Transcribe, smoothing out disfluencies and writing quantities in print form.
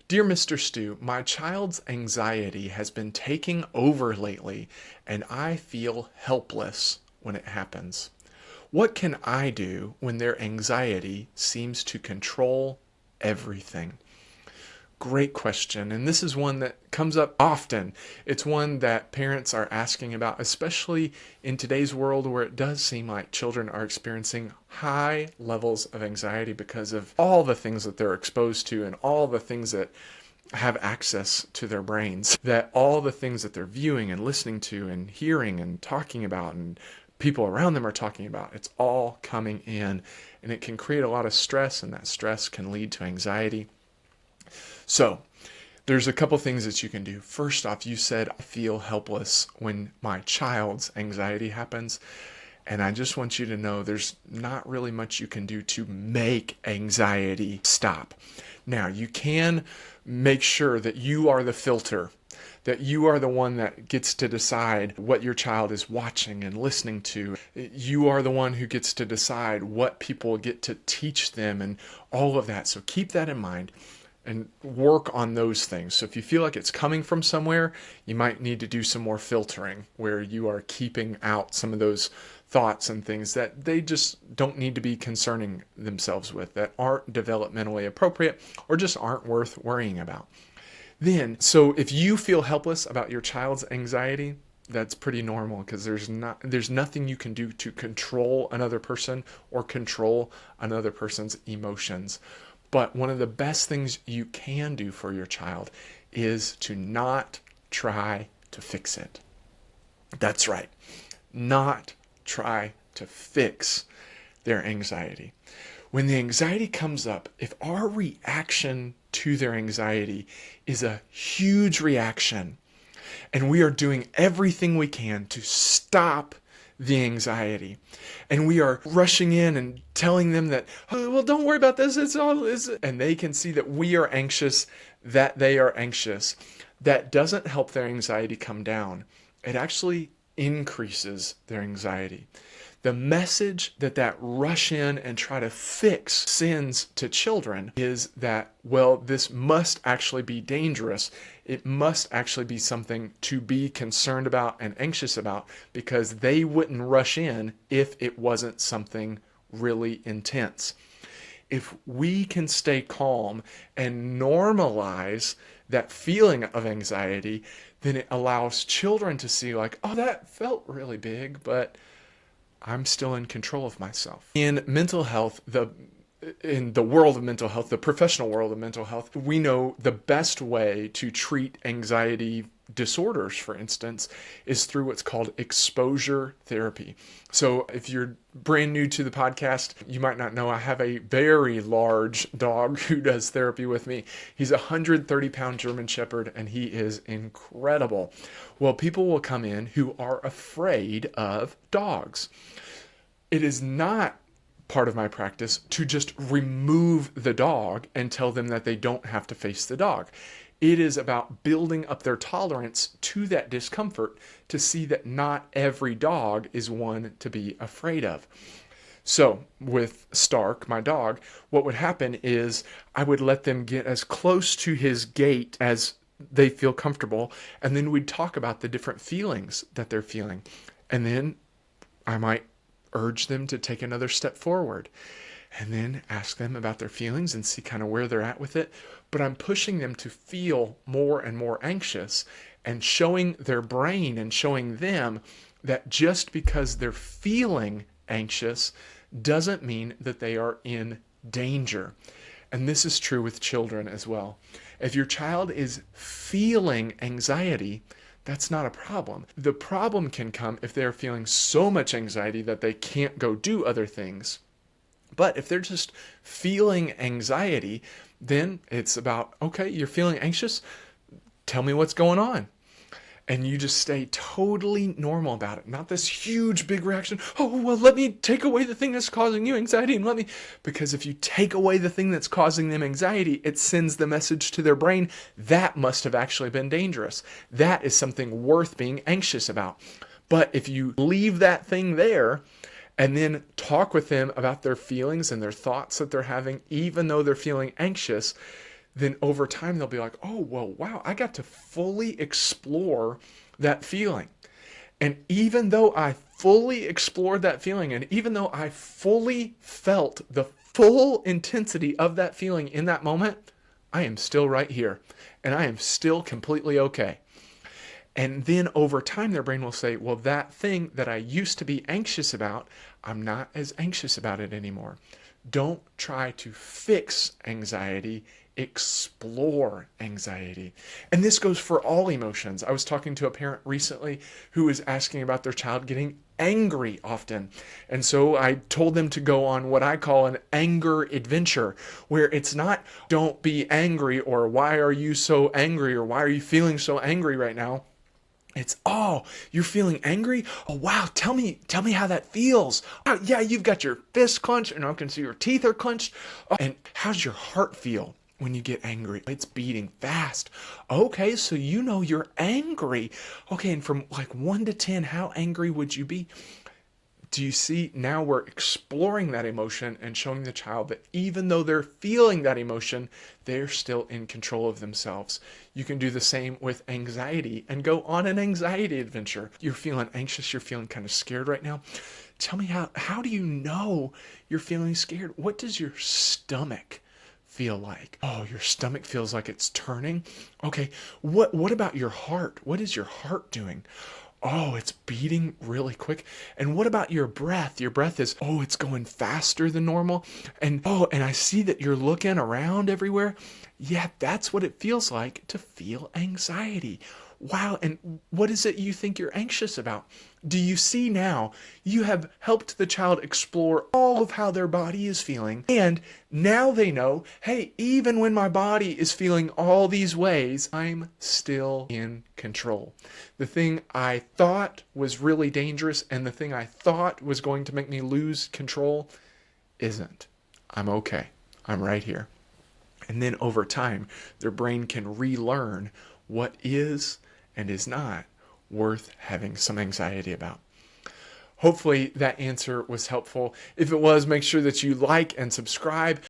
Dear Mr. Stu, my child's anxiety has been taking over lately, and I feel helpless when it happens. What can I do when their anxiety seems to control everything? Great question. And this is one that comes up often. It's one that parents are asking about, especially in today's world where it does seem like children are experiencing high levels of anxiety because of all the things that they're exposed to and all the things that have access to their brains, that all the things that they're viewing and listening to and hearing and talking about and people around them are talking about, it's all coming in, and it can create a lot of stress, and that stress can lead to anxiety. So there's a couple things that you can do. First off, you said, I feel helpless when my child's anxiety happens. And I just want you to know there's not really much you can do to make anxiety stop. Now, you can make sure that you are the filter, that you are the one that gets to decide what your child is watching and listening to. You are the one who gets to decide what people get to teach them and all of that. So keep that in mind and work on those things. So if you feel like it's coming from somewhere, you might need to do some more filtering where you are keeping out some of those thoughts and things that they just don't need to be concerning themselves with, that aren't developmentally appropriate or just aren't worth worrying about. So if you feel helpless about your child's anxiety, that's pretty normal because there's nothing you can do to control another person or control another person's emotions. But one of the best things you can do for your child is to not try to fix it. That's right. Not try to fix their anxiety. When the anxiety comes up, if our reaction to their anxiety is a huge reaction, and we are doing everything we can to stop the anxiety, and we are rushing in and telling them that, oh, well, don't worry about this, and they can see that we are anxious, that they are anxious, that doesn't help their anxiety come down. It actually increases their anxiety. The message that rush in and try to fix sends to children is that, well, this must actually be dangerous. It must actually be something to be concerned about and anxious about, because they wouldn't rush in if it wasn't something really intense. If we can stay calm and normalize that feeling of anxiety, then it allows children to see like, oh, that felt really big, but I'm still in control of myself. In mental health, in the world of mental health, the professional world of mental health, we know the best way to treat anxiety disorders, for instance, is through what's called exposure therapy. So if you're brand new to the podcast, you might not know I have a very large dog who does therapy with me. He's a 130-pound German Shepherd, and he is incredible. Well, people will come in who are afraid of dogs. It is not part of my practice to just remove the dog and tell them that they don't have to face the dog. It is about building up their tolerance to that discomfort to see that not every dog is one to be afraid of. So with Stark, my dog, what would happen is I would let them get as close to his gate as they feel comfortable, and then we'd talk about the different feelings that they're feeling. And then I might urge them to take another step forward and then ask them about their feelings and see kind of where they're at with it. But I'm pushing them to feel more and more anxious and showing their brain and showing them that just because they're feeling anxious doesn't mean that they are in danger. And this is true with children as well. If your child is feeling anxiety, that's not a problem. The problem can come if they're feeling so much anxiety that they can't go do other things. But if they're just feeling anxiety, then it's about, okay, you're feeling anxious, tell me what's going on. And you just stay totally normal about it. Not this huge, big reaction. Oh, well, let me take away the thing that's causing you anxiety because if you take away the thing that's causing them anxiety, it sends the message to their brain, that must have actually been dangerous. That is something worth being anxious about. But if you leave that thing there and then talk with them about their feelings and their thoughts that they're having, even though they're feeling anxious, then over time they'll be like, oh, well, wow, I got to fully explore that feeling. And even though I fully explored that feeling, and even though I fully felt the full intensity of that feeling in that moment, I am still right here and I am still completely okay. And then over time, their brain will say, well, that thing that I used to be anxious about, I'm not as anxious about it anymore. Don't try to fix anxiety, explore anxiety. And this goes for all emotions. I was talking to a parent recently who was asking about their child getting angry often. And so I told them to go on what I call an anger adventure, where it's not don't be angry or why are you so angry or why are you feeling so angry right now. It's, oh, you're feeling angry? Oh, wow, tell me how that feels. Oh, yeah, you've got your fist clenched and I can see your teeth are clenched. Oh, and how's your heart feel when you get angry? It's beating fast. Okay, so you know you're angry. Okay, and from like 1 to 10, how angry would you be? Do you see, now we're exploring that emotion and showing the child that even though they're feeling that emotion, they're still in control of themselves. You can do the same with anxiety and go on an anxiety adventure. You're feeling anxious, you're feeling kind of scared right now. Tell me how do you know you're feeling scared? What does your stomach feel like? Oh, your stomach feels like it's turning. Okay, what about your heart? What is your heart doing? Oh, it's beating really quick. And what about your breath? Your breath is, oh, it's going faster than normal. And oh, and I see that you're looking around everywhere. Yeah, that's what it feels like to feel anxiety. Wow, and what is it you think you're anxious about? Do you see now you have helped the child explore all of how their body is feeling, and now they know, hey, even when my body is feeling all these ways, I'm still in control. The thing I thought was really dangerous and the thing I thought was going to make me lose control isn't. I'm okay. I'm right here. And then over time, their brain can relearn what is and is not worth having some anxiety about. Hopefully that answer was helpful. If it was, make sure that you like and subscribe.